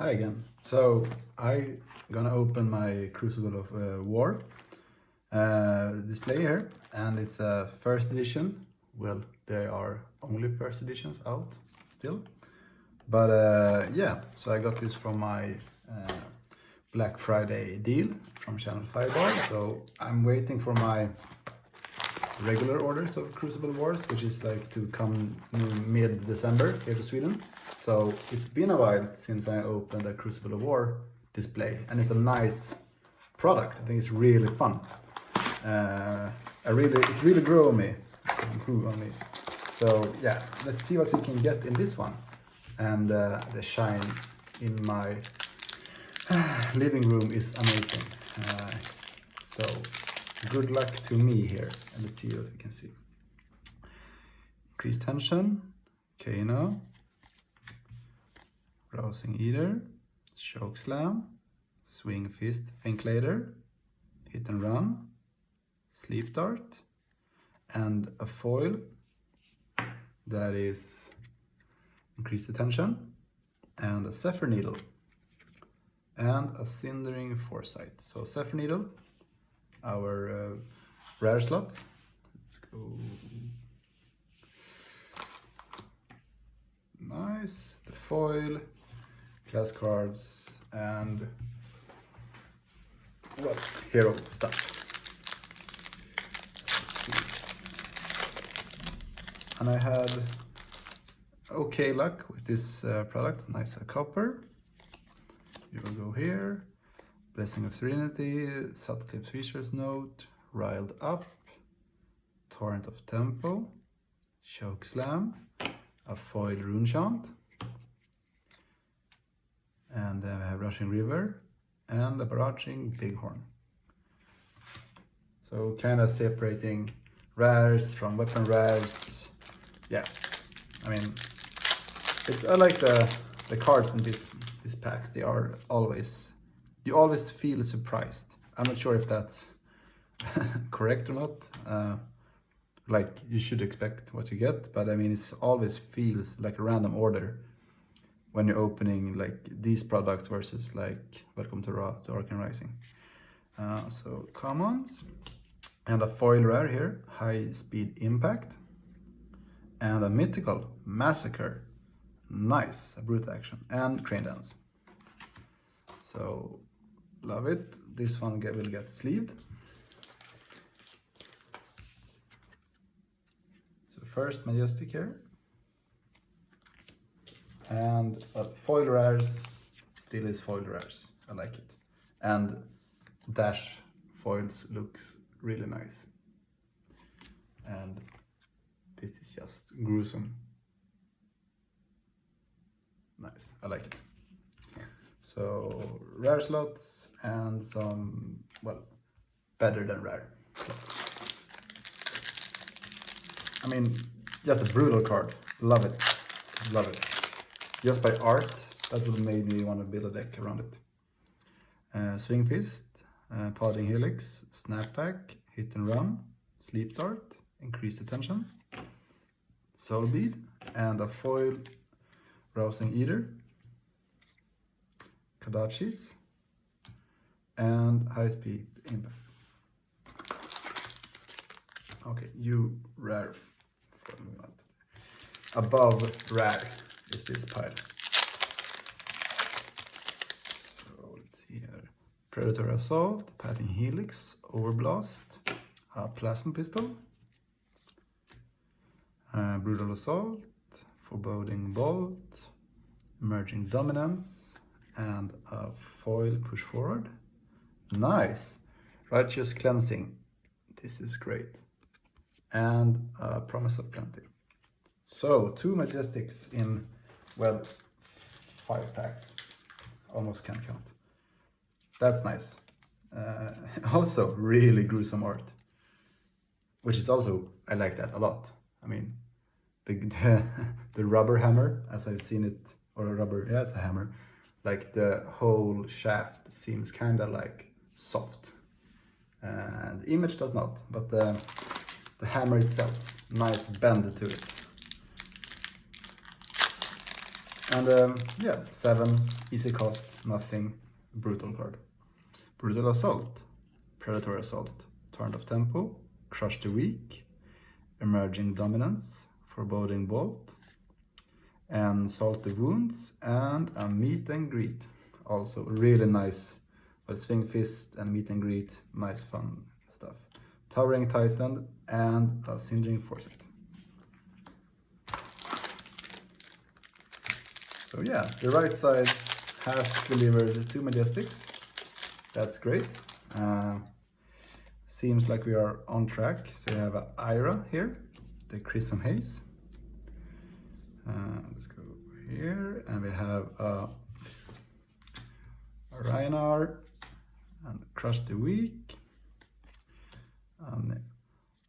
Hi again. So I gonna open my Crucible of War display here, and it's a first edition. Well, there are only first editions out still, but yeah. So I got this from my Black Friday deal from Channel Fireball. So I'm waiting for my regular orders of Crucible Wars, which is like to come mid-December here to Sweden. So it's been a while since I opened a Crucible of War display, and it's a nice product. I think it's really fun. It's really grew on me. So yeah, let's see what we can get in this one. And the shine in my living room is amazing. So good luck to me here, and let's see what we can see. Increased tension, Kano, Rousing Eater, Choke Slam, Swing Fist, Thinklater, Hit and Run, Sleep Dart, and a foil that is Increased Attention, and a Zephyr Needle, and a Cindering Foresight. So Zephyr Needle, our rare slot. Let's go. Nice. The foil, class cards, and well, hero stuff. And I had okay luck with this product. Nice copper. You will go here. Blessing of Serenity, Sutcliffe Fisher's Note, Riled Up, Torrent of Tempo, Choke Slam, a foil Rune Chant, and then we have Rushing River, and a Barraging Bighorn. So kind of separating rares from weapon rares. Yeah, I mean, I like the cards in these packs. They are always, you always feel surprised. I'm not sure if that's correct or not. Like, you should expect what you get, but I mean, it always feels like a random order when you're opening like these products versus like Welcome to Dark and Rising. So commons, and a foil rare here, High Speed Impact, and a mythical Massacre. Nice, a brute action, and Crane Dance. So love it. This one will get sleeved. So first Majestic here, and foil rares still is foil rares. I like it, and dash foils looks really nice, and this is just gruesome. Nice, I like it. So rare slots and some, well, better than rare slots. I mean, just a brutal card. Love it. Love it. Just by art, that would make me want to build a deck around it. Swing Fist, Podding Helix, Snapback, Hit and Run, Sleep Dart, Increased Attention, Soul Bead, and a foil Rousing Eater, Kadachis, and High Speed Impact. Okay, you rare. Above rare is this pile. So let's see here. Predator Assault, Padding Helix, Overblast, a Plasma Pistol, Brutal Assault, Foreboding Bolt, Emerging Dominance, and a foil Push Forward. Nice! Righteous Cleansing. This is great. And a Promise of Plenty. So 2 Majestics in, well, 5 packs. Almost can't count. That's nice. Also really gruesome art, which is also, I like that a lot. I mean, the rubber hammer, as I've seen it, or a rubber, yeah, it's a hammer. Like the whole shaft seems kind of like soft. And the image does not, but the hammer itself, nice bend to it. And yeah, 7, easy cost, nothing, brutal card. Brutal Assault, Predatory Assault, Turn of Tempo, Crush the Weak, Emerging Dominance, Foreboding Bolt, and Salt the Wounds, and a Meet and Greet. Also really nice. Well, Swing Fist and Meet and Greet, nice fun stuff. Towering Titan and a Sindering Foresight. So yeah, the right side has delivered 2 Majestics. That's great. Seems like we are on track. So you have an Ira here, the Crimson Haze. Let's go here, and we have a Rhinar and Crush the Weak.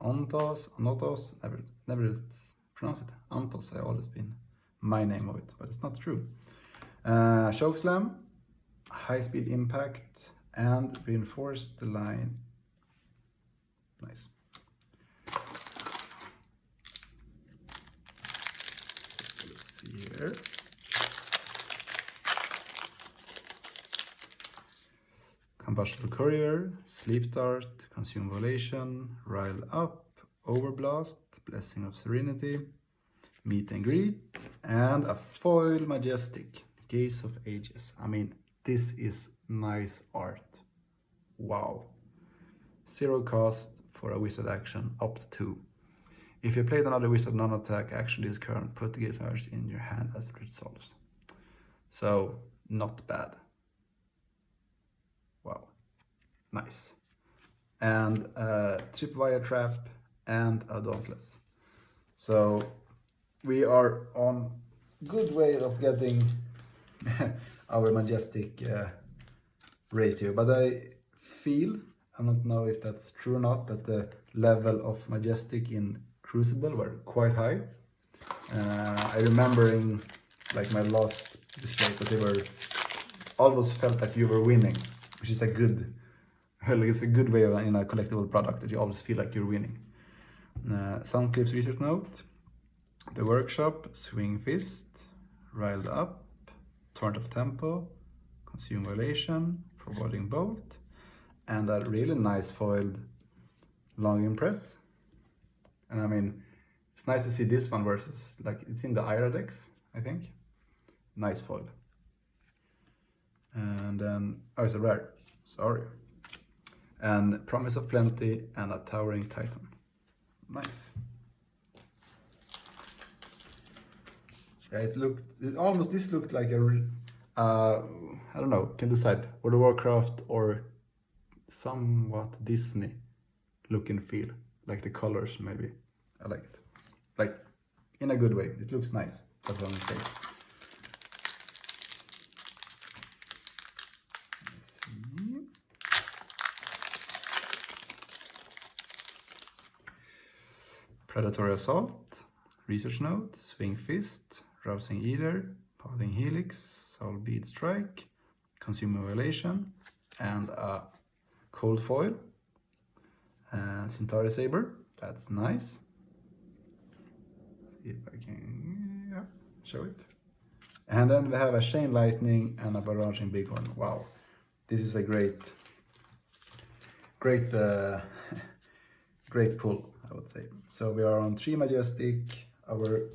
Anotos, never pronounce it. Antos has always been my name of it, but it's not true. Chokeslam, High Speed Impact, and Reinforce the Line. Nice. Let's see here. Combustible Courier, Sleep Dart, Consume Volation, Rile Up, Overblast, Blessing of Serenity, Meet and Greet, and a foil Majestic, Gaze of Ages. I mean, this is nice art. Wow. 0 cost for a wizard action, up to 2. If you played another wizard non-attack action this turn, put the Gaze of Ages in your hand as it resolves. So, not bad. Wow, nice. And Tripwire Trap and a Dauntless. So we are on good way of getting our Majestic ratio, but I feel, I don't know if that's true or not, that the level of Majestic in Crucible were quite high. I remember in like my last display that they were almost felt like you were winning, which is a good, well, it's a good way of, in a collectible product, that you always feel like you're winning. Soundclips Research Note, The Workshop, Swing Fist, Riled Up, Torrent of Tempo, Consume Violation, Foreboding Bolt, and a really nice foiled Long Impress. And I mean, it's nice to see this one versus, like, it's in the Ira decks, I think. Nice foil. And then, oh, it's a rare, sorry. And Promise of Plenty and a Towering Titan. Nice. Yeah, this looked like a, I don't know, can decide, World of Warcraft or somewhat Disney look and feel, like the colors maybe. I like it, like in a good way. It looks nice, that's what I'm saying. Predatory Assault, Research Note, Swing Fist, Rousing Eater, Pathing Helix, Soul Bead Strike, Consumer Violation, and a Cold Foil, Centauri Saber, that's nice. See if I can show it. And then we have a Chain Lightning and a Barraging Bighorn. Wow, this is a great great pull, I would say. So we are on 3 Majestic. Our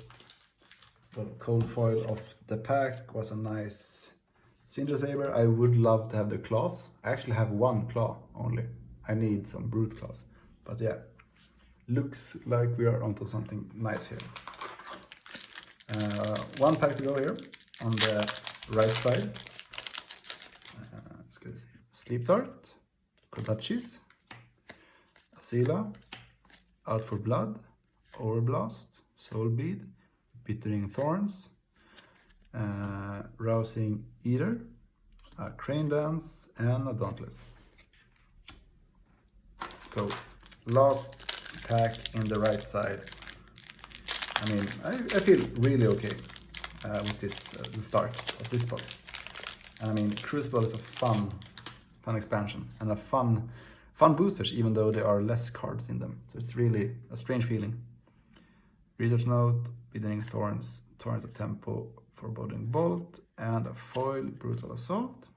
cold foil of the pack was a nice Cinder Saber. I would love to have the claws. I actually have 1 claw only. I need some brute claws. But yeah, looks like we are onto something nice here. 1 pack to go here on the right side. Let's go see. Sleep Dart, Kotachis, Asila, Out for Blood, Overblast, Soul Bead, Bittering Thorns, Rousing Eater, a Crane Dance, and a Dauntless. So, last pack in the right side. I mean, I feel really okay with this, the start of this box. And I mean, Crucible is a fun expansion and a fun boosters, even though there are less cards in them. So it's really a strange feeling. Research Note, Bittering Thorns, Torrent of Tempo, Foreboding Bolt, and a foil Brutal Assault,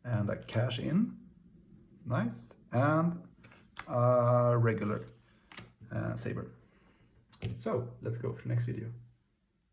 and a Cash In, nice, and a regular Saber. So let's go for the next video.